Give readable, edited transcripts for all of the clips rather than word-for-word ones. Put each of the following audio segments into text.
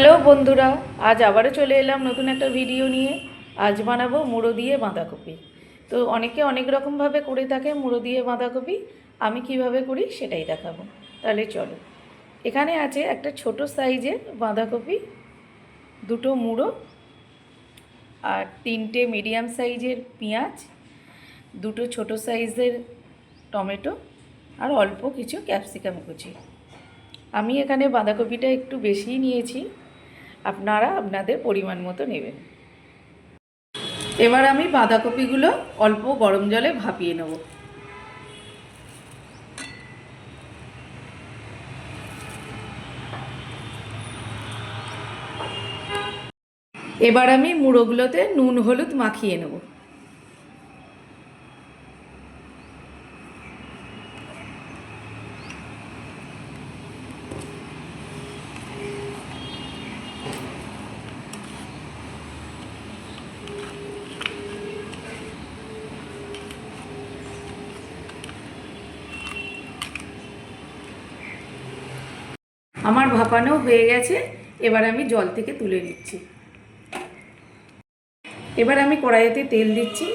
Hello বন্ধুরা, আজ আবারও চলে এলাম নতুন একটা ভিডিও নিয়ে। আজ বানাবো মুড়ো দিয়ে বাঁধাকপি। তো অনেকে অনেক রকমভাবে করে থাকে মুড়ো দিয়ে বাঁধাকপি। আমি কিভাবে করি সেটাই দেখাবো। তাহলে চলো। এখানে আছে একটা ছোট সাইজের বাঁধাকপি, দুটো মুড়ো, আর তিনটে মিডিয়াম সাইজের পেঁয়াজ, দুটো ছোট সাইজের টমেটো, আর অল্প কিছু ক্যাপসিকাম কুচি। আমি এখানে বাঁধাকপিটা একটু বেশিই নিয়েছি, আপনারা আপনাদের পরিমাণ মতো নেবেন। এবার আমি বাঁধাকপিগুলো অল্প গরম জলে ভাপিয়ে নেব। এবার আমি মুড়োগুলোতে নুন হলুদ মাখিয়ে নেব। আমার ভাপানো হয়ে গেছে, এবার আমি জল থেকে তুলে নিচ্ছি। এবার আমি কড়াইতে তেল দিচ্ছি,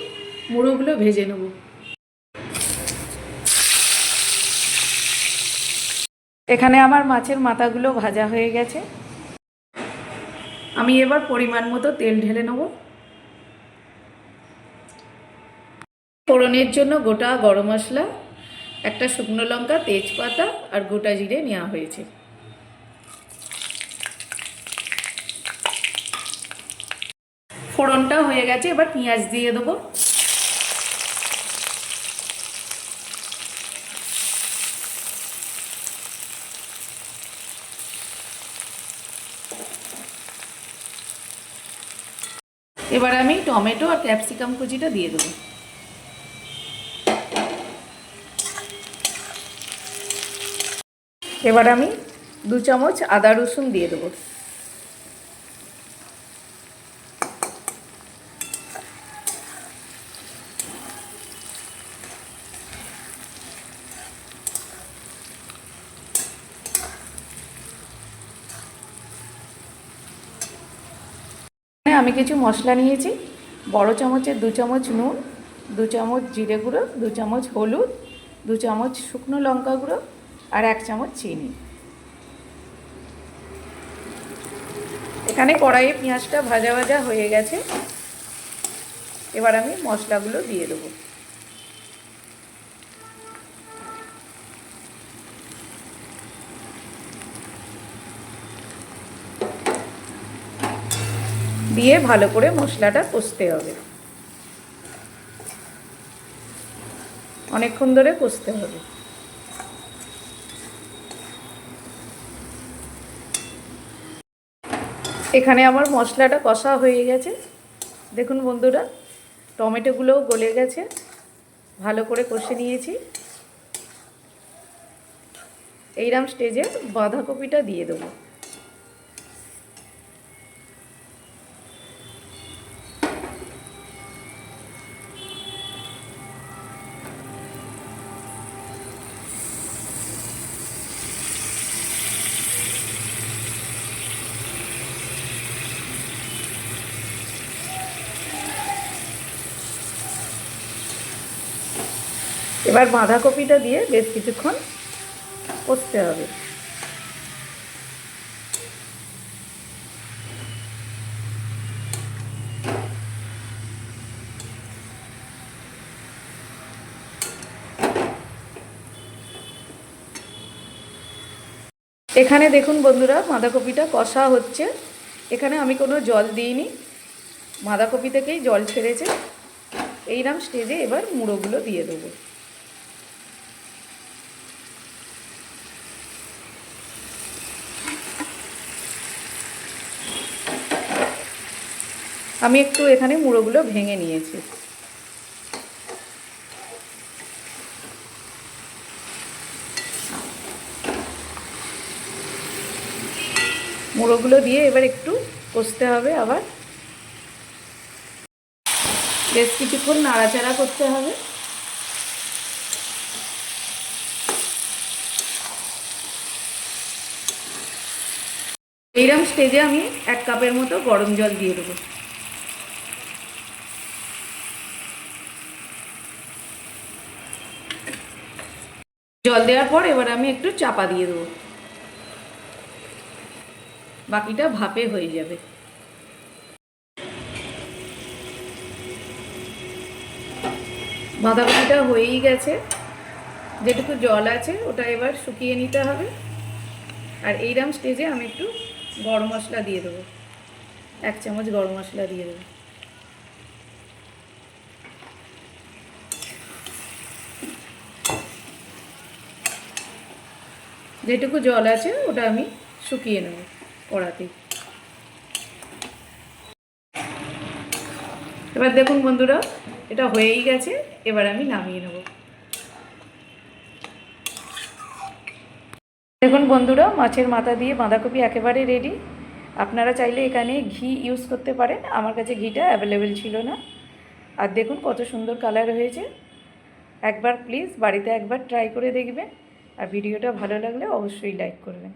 মুড়োগুলো ভেজে নেব। এখানে আমার মাছের মাথাগুলো ভাজা হয়ে গেছে। আমি এবার পরিমাণ মতো তেল ঢেলে নেব। ফোড়নের জন্য গোটা গরম মশলা, একটা শুকনো লঙ্কা, তেজপাতা আর গোটা জিরে নেওয়া হয়েছে। ফোড়নটা হয়ে গেছে, এবার পেঁয়াজ দিয়ে দেবো। এবার আমি টমেটো আর ক্যাপসিকাম কুচিটা দিয়ে দেবো। এবার আমি 2 চামচ আদা রসুন দিয়ে দেবো। আমি কিছু মশলা নিয়েছি। বড় চামচের 2 চামচ নুন, 2 চামচ জিরে গুঁড়ো, 2 চামচ হলুদ, 2 চামচ শুকনো লঙ্কা গুঁড়ো আর 1 চামচ চিনি। এখানে কড়াইয়ে পেঁয়াজটা ভাজা ভাজা হয়ে গেছে। এবার আমি মশলাগুলো দিয়ে দেবো। দিয়ে ভালো করে মশলাটা কষতে হবে, অনেকক্ষণ ধরে কষতে হবে। এখানে আমার মশলাটা কষা হয়ে গেছে। দেখুন বন্ধুরা, টমেটোগুলোও গলে গেছে, ভালো করে কষে নিয়েছি। এইরকম স্টেজে বাঁধাকপিটা দিয়ে দেবো। এবার বাঁধাকপিটা দিয়ে বেশ কিছুক্ষণ কষতে হবে। এখানে দেখুন বন্ধুরা, বাঁধাকপিটা কষা হচ্ছে। এখানে আমি কোনো জল দিইনি, বাঁধাকপি থেকেই জল ছেড়েছে। এইরকম স্টেজে এবার মুড়োগুলো দিয়ে দেবো। আমি একটু এখানে মুড়োগুলো ভেঙে নিয়েছি। মুড়োগুলো দিয়ে এবার একটু কষতে হবে। আবার বেশ কিছুক্ষণ নাড়াচাড়া করতে হবে। এইরকম স্টেজে আমি 1 কাপের মতো গরম জল দিয়ে দেবো। জল দেওয়ার পর এবার আমি একটু চাপা দিয়ে দেবো, বাকিটা ভাপে হয়ে যাবে। বাঁধাকপিটা হয়েই গেছে, যেটুকু জল আছে ওটা এবার শুকিয়ে নিতে হবে। আর এইরকম স্টেজে আমি একটু গরম মশলা দিয়ে দেবো, 1 চামচ গরম মশলা দিয়ে দেবো। যেটুকু জল আছে ওটা আমি শুকিয়ে নেব কড়াতেই। এবার দেখুন বন্ধুরা, এটা হয়েই গেছে, এবার আমি নামিয়ে নেব। দেখুন বন্ধুরা, মাছের মাথা দিয়ে বাঁধাকপি একেবারে রেডি। আপনারা চাইলে এখানে ঘি ইউজ করতে পারেন, আমার কাছে ঘিটা অ্যাভেলেবেল ছিল না। আর দেখুন কত সুন্দর কালার হয়েছে। একবার প্লিজ বাড়িতে একবার ট্রাই করে দেখবেন, আর ভিডিওটা ভালো লাগলে অবশ্যই লাইক করবেন।